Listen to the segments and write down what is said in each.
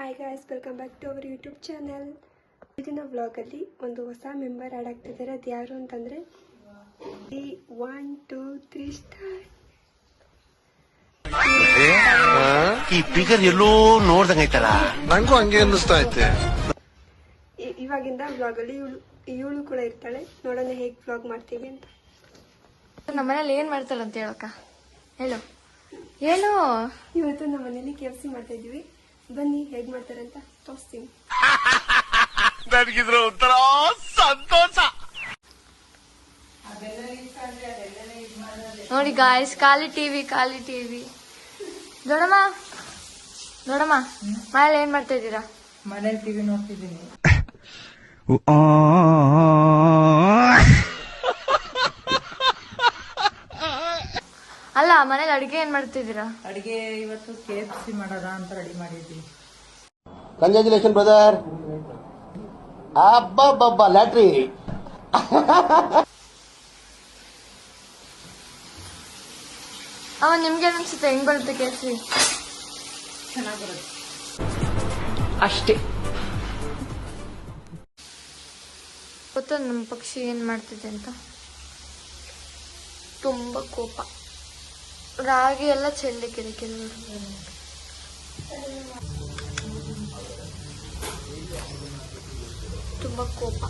Hi guys, welcome back to our YouTube channel. ಇದನ್ನ ವ್ಲಾಗಲ್ಲಿ ಒಂದು ಹೊಸ ಮೆಂಬರ್ ಆ್ಯಡ್ ಆಗ್ತಿದ್ದಾರೆ. ಅದು ಯಾರು ಅಂತಂದರೆ 1 2 3 ಸ್ಟಾರ್. ಈ ಫಿಗರ್ ಎಲ್ಲೋ ನೋಡ್ದಂಗೈತಲ್ಲ, ನಂಗೂ ಹಂಗೆ ಅನ್ನಿಸ್ತಾ ಐತೆ. ಇವಾಗಿಂದ ವ್ಲಾಗಲ್ಲಿ ಇವಳು ಕೂಡ ಇರ್ತಾಳೆ. ನೋಡೋಣ ಹೇಗೆ ವ್ಲಾಗ್ ಮಾಡ್ತೀವಿ ಅಂತ. ನಮ್ಮ ಮನೇಲಿ ಏನ್ ಮಾಡ್ತಾಳೆ ಅಂತ ಹೇಳಕ್ಕ, ಹೇಳು ಹೇಳು. ಇವತ್ತು ನಮ್ಮ ಮನೇಲಿ KFC ಮಾಡ್ತಾ ಇದೀವಿ. ಬನ್ನಿ ಹೇಗ್ ಮಾಡ್ತಾರೆ ಅಂತ ತೋರಿಸ್ತೀನಿ. ನನಗಿದ್ರ ಒಂಥರ ಸಂತೋಷ. ನೋಡಿ ಗಾಯ್ಸ್, ಖಾಲಿ ಟಿವಿ ದೊಡಮ್ಮ ಮನೇಲಿ ಏನ್ ಮಾಡ್ತಾ ಇದ್ದೀರಾ? ಮನೇಲಿ ಟಿವಿ ನೋಡ್ತಿದ್ದೀನಿ. ಅಲ್ಲ, ಮನೇಲಿ ಅಡಿಗೆ ಏನ್ ಮಾಡ್ತಿದ್ದೀರಾ? ಅಡಿಗೆ ಇವತ್ತು KFC ಮಾಡೋಣ ಅಂತ ರೆಡಿ ಮಾಡಿದ್ದೀವಿ. Congratulation brother. ಅಬ್ಬಬ್ಬಬ್ಬ ಲ್ಯಾಟ್ರಿ. ನಿಮ್ಗೆ ಅನ್ಸುತ್ತೆ ಹೆಂಗ್ ಬರುತ್ತೆ KFC? ಚೆನ್ನಾಗಿ ಬರುತ್ತೆ ಅಷ್ಟೇ. ಗೊತ್ತಾ ನಮ್ಮ ಪಕ್ಷಿ ಏನ್ ಮಾಡ್ತಿದೆ ಅಂತ? ತುಂಬಾ ಕೋಪ. ರಾಗಿ ಎಲ್ಲ ಚೆಲ್ಲಿಕ್ಕಿದೆ ಕೆಲವರು. ತುಂಬಾ ಕೋಪ.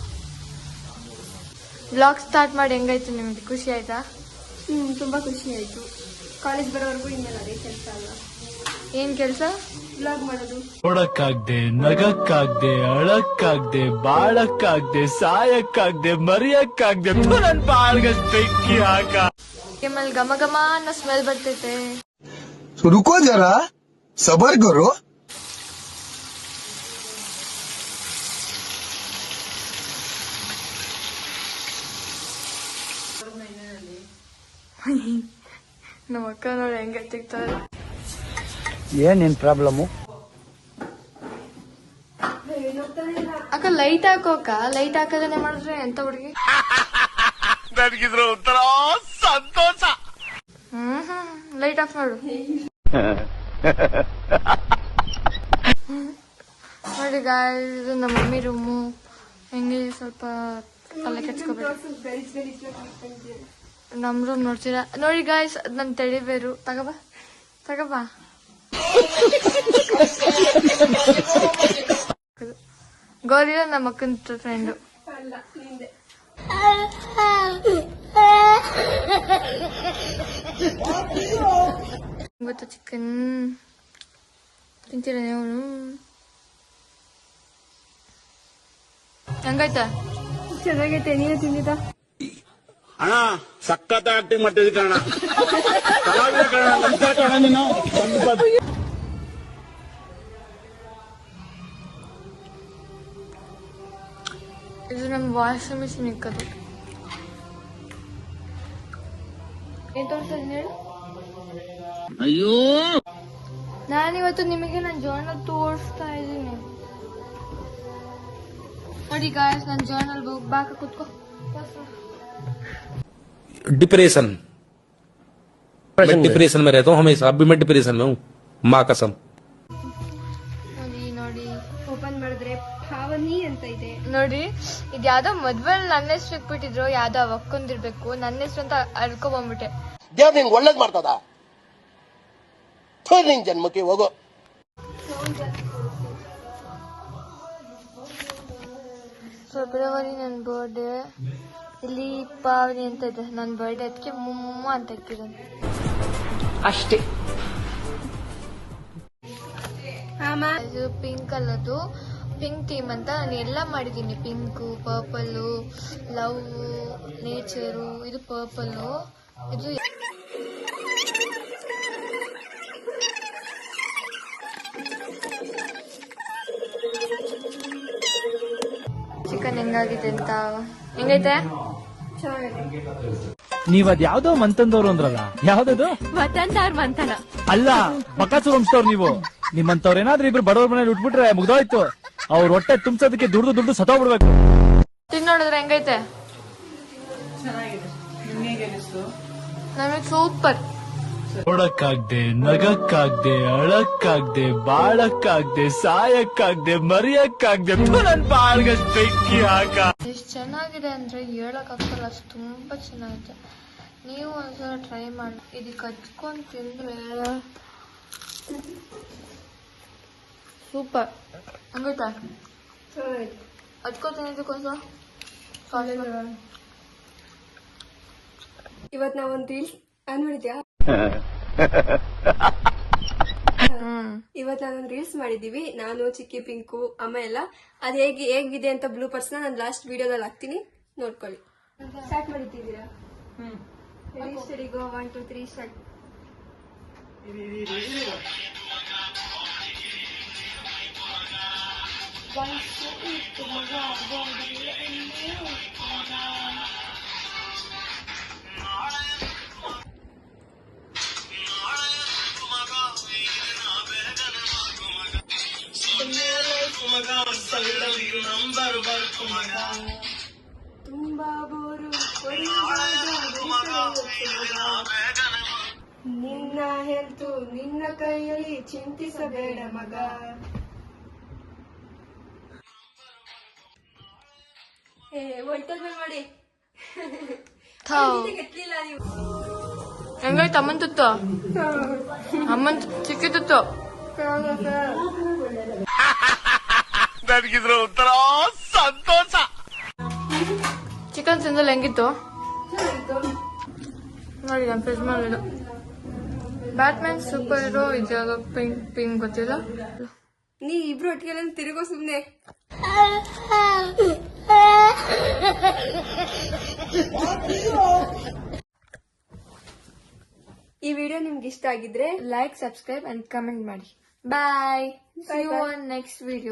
ಬ್ಲಾಗ್ ಸ್ಟಾರ್ಟ್ ಮಾಡಿ ಹೆಂಗಾಯ್ತು ನಿಮ್ಗೆ? ಖುಷಿ ಆಯ್ತಾ? ತುಂಬಾ ಖುಷಿ ಆಯ್ತು. ಕಾಲೇಜ್ ಬರೋವರೆಗೂ ಇನ್ಮೇಲೆ ಅದೇ ಕೆಲಸ ಅಲ್ಲ. ಏನ್ ಕೆಲಸ? ವ್ಲಾಗ್ ಮಾಡೋದು. ನೋಡಕ್ಕಾಗ್ದೆ, ನಗಕ್ಕಾಗ್ದೆ, ಅಳಕ್ಕಾಗ್ದೆ, ಬಾಳಕ್ಕಾಗ್ದೆ, ಸಾಯಕ್ಕಾಗ್ದೆ, ಮರಿಯಕ್ಕಾಗ್ದೆ, ನನ್ ಬಾಳ್ಗೆ ಬೆಂಕಿ ಹಾಕ. ಕೆಮ್ಮಲ್ ಘಮ ಘಮ ಅನ್ನೋ ಸ್ಮೆಲ್ ಬರ್ತೈತೆ. रुको जरा सबर करो. ನಮ್ಮ ಅಕ್ಕ ನೋಡಿ ಹೆಂಗ ತೆಗ್ತಾರೆ. ಏನೇನ್ ಪ್ರಾಬ್ಲಮ್? ಅಕ್ಕ ಲೈಟ್ ಹಾಕೋಕ, ಲೈಟ್ ಹಾಕದೇನೆ ಮಾಡಿದ್ರೆ ಎಂತ ಹುಡುಗಿ. ನನಗಿದ್ರ ಒಂಥರ ಸಂತೋಷ. ಲೈಟ್ ಆಫ್ ಮಾಡು. ನೋಡಿ ಗಾಯ್ಸ್, ಇದು ನಮ್ಮ ಮಮ್ಮಿ ರೂಮು. ಹೆಂಗೆ ಸ್ವಲ್ಪ ತಲೆ ಕೆಚ್ಕೋಬೇಕು. ನಮ್ ರೂಮ್ ನೋಡ್ತೀರಾ? ನೋಡಿ ಗಾಯ್ಸ್, ನನ್ ತೆಡಿಬೇರು. ತಗಬಾ ಗೌರಿಯ ನಮ್ಮ ಅಕ್ಕನ ಫ್ರೆಂಡು. ಗೊತ್ತಾ ಚಿಕನ್ ತಿಂತೀರ ನೀವು? ಹೆಂಗಾಯ್ತಾ? ಚೆನ್ನಾಗೈತೆ. ನೀವೇ ತಿಂದಿದ್ದ? ಅಣ್ಣ ಸಖತ್ ಆಕ್ಟಿಂಗ್ ಮಾಡ್ತಿದ್ದಿ ಕಣ. ನೀನು ಇದು ನಮ್ಮ ವಾಷಿಂಗ್ ಮಿಷಿನ್ ಇಕ್ಕದು. ಏನ್ ತೋರಿಸ್ತಾ ಇದೀನಿ ಹೇಳು? ಅಯ್ಯೋ, ನಾನಿವತ್ತು ನಿಮಗೆ ನನ್ನ ಜರ್ನಲ್ ತೋರಿಸ್ತಾ ಇದ್ದೀನಿ. ನೋಡಿ ಗಾಯ್ಸ್, ನನ್ನ ಜರ್ನಲ್ ಬುಕ್ ಬಾಕ ಕುತ್ಕೋ. डिप्रेशन मैं डिप्रेशन में रहता हूँ हमेशा. अभी मैं डिप्रेशन में हूँ, माँ कसम. ನೋಡಿ ಓಪನ್ ಮಾಡಿದ್ರೆ ಭಾವನಿ ಅಂತ ಇದೆ. ನೋಡಿ, ಇದು ಯಾವ್ದೋ ಮದ್ವೆ ನನ್ನ ಹೆಸರು ಇಟ್ಬಿಟ್ಟಿದ್ರು. ಯಾವ್ದೋ ಅವಕ್ಕೊಂದಿರ್ಬೇಕು, ನನ್ನ ಹೆಸರು ಅಂತ ಅಳ್ಕೊ ಬಂದ್ಬಿಟ್ಟೆ. ದೇವ್ರ ನಿಂಗೆ ಒಳ್ಳೇದ್ ಮಾಡ್ತದ. ನಿನ್ ಜನ್ಮಕ್ಕೆ ಹೋಗೋ. ಫೆಬ್ರವರಿ ನನ್ನ ಬರ್ಡೇ. ಇಲ್ಲಿ ಪಾವನಿ ಅಂತ ಇದೆ ನನ್ನ ಬರ್ಡೇ. ಅದಕ್ಕೆ ಮುಮ್ಮ ಅಂತ ಇಕ್ಕಿದ್ದಾನೆ ಅಷ್ಟೇ. ಇದು ಪಿಂಕ್ ಅಲ್ಲದು, ಪಿಂಕ್ ಥೀಮ್ ಅಂತ ನಾನು ಎಲ್ಲ ಮಾಡಿದ್ದೀನಿ. Pink, purple, love, nature. ಇದು ಪರ್ಪಲ್ಲು. ಇದು ಚಿಕನ್ ಹೆಂಗಾಗಿದೆ ಅಂತ. ಹೆಂಗೈತೆ? ನೀವ್ ಅದ್ ಯಾವ್ದೋ ಮಂತಂದವ್ರು ಅಂದ್ರಲ್ಲ, ಯಾವ್ದದು? ಮಂತನ ಅಲ್ಲ, ಬಕಾಸು ವಂಶದವ್ರು ನೀವು. ನಿಮ್ಮಂತವ್ರ ಏನಾದ್ರೂ ಇಬ್ರು ಬಡವ್ರ ಮನೇಲಿ ಉಟ್ಬಿಟ್ರೆ ಮುಗ್ದೋಯ್ತು. ಅವ್ರ ಹೊಟ್ಟೆ ತುಂಬಿಸೋದಕ್ಕೆ ದುಡ್ದು ಸತ್ತೋಗ್ಬಿಡ್ಬೇಕು. ತಿನ್ನೋಡಿದ್ರೆ ಹೆಂಗೈತೆ? ಚೆನ್ನಾಗಿದೆ. ನಿಮ್ಗೆ ಹೇಗೆ ಅನಿಸ್ತು? ನಮಗೆ ಸೂಪರ್. ನೋಡಕ್ಕಾಗ್ದೆ, ನಗಕ್ಕಾಗ್ದೆ, ಅಳಕ್ಕಾಗ್ದೆ, ಬಾಳಕ್ಕಾಗ್ದೆ, ಸಾಯಕ್ಕಾಗ್ದೆ, ಮರಿಯಕ್ಕಾಗ್ದೆ, ನನ್ ಬಾಳ್ಗಷ್ಟ್ ಬೆಂಕಿ ಹಾಕ. ಎಷ್ಟು ಚೆನ್ನಾಗಿದೆ ಅಂದ್ರೆ ಹೇಳಕ್ಕಾಗಲ್ಲ, ಅಷ್ಟು ತುಂಬಾ ಚೆನ್ನಾಗಿದೆ. ನೀವು ಒಂದ್ಸಲ ಟ್ರೈ ಮಾಡಿ. ಇದಕ್ಕೆ ಹಚ್ಕೊಂಡು ತಿಂದ್ರೆ ಸೂಪರ್. ಹಂಗೈತಾ ಹಚ್ಕೊಂಡು ತಿನ್ನೋದಕ್ಕೊಂದ್ಸಲ ಇವತ್ತು ನಾವು ಒಂದು ರೀಲ್ಸ್ ಆನ್ ಮಾಡಿದ್ಯಾ? ಇವತ್ತು ನಾನೊಂದು ರೀಲ್ಸ್ ಮಾಡಿದೀವಿ, ನಾನು ಚಿಕ್ಕಿ ಪಿಂಕು ಅಮ್ಮ ಎಲ್ಲ. ಅದು ಹೇಗಿದೆ ಅಂತ ಬ್ಲೂಪರ್ಸ್ನ ನಾನು ಲಾಸ್ಟ್ ವಿಡಿಯೋದಲ್ಲಿ ಹಾಕ್ತೀನಿ, ನೋಡ್ಕೊಳ್ಳಿ. ಸ್ಟಾರ್ಟ್ ಮಾಡಿದ್ದೀರಾ? ರೆಡಿ ಗೋ 1 2 3 ಸ್ಟಾರ್ಟ್. ತುಂಬಾ ಬೋರು ನಿನ್ನ ಹೆಲ್ತು ನಿನ್ನ ಕೈಯಲ್ಲಿ ಚಿಂತಿಸಬೇಡ ಮಗ. ಒಟ್ಟದ್ಮೇಲೆ ಮಾಡಿ ಎತ್ತಲಿಲ್ಲ ನೀವು. ಹೆಂಗಾಯ್ತು ಅಮ್ಮನ್ ತುತ್ತು? ಅಮ್ಮನ್ ಚಿಕ್ಕಿ ತುತ್ತು. ನನಗಿದ್ರ ಒಂಥರ ಸಂತೋಷ. ಚಿಕನ್ ತಿಂದಲ್ಲಿ ಹೆಂಗಿತ್ತು ನೋಡಿ. ನಾನು ಫ್ರಿಜ್ ಮಾಡಿದ್ದು ಬ್ಯಾಟ್ಮ್ಯಾನ್ ಸೂಪರ್ ಹೀರೋ ಇದ್ಯಾವುದೋ ಪಿಂಕ್ ಗೊತ್ತಿಲ್ಲ. ನೀ ಇಬ್ರು ಒಟ್ಟಿಗೆ ತಿರುಗೋ ಸುಮ್ನೆ. ಈ ವಿಡಿಯೋ ನಿಮ್ಗೆ ಇಷ್ಟ ಆಗಿದ್ರೆ ಲೈಕ್, ಸಬ್ಸ್ಕ್ರೈಬ್ ಅಂಡ್ ಕಮೆಂಟ್ ಮಾಡಿ. ಬಾಯ್. See you on next video.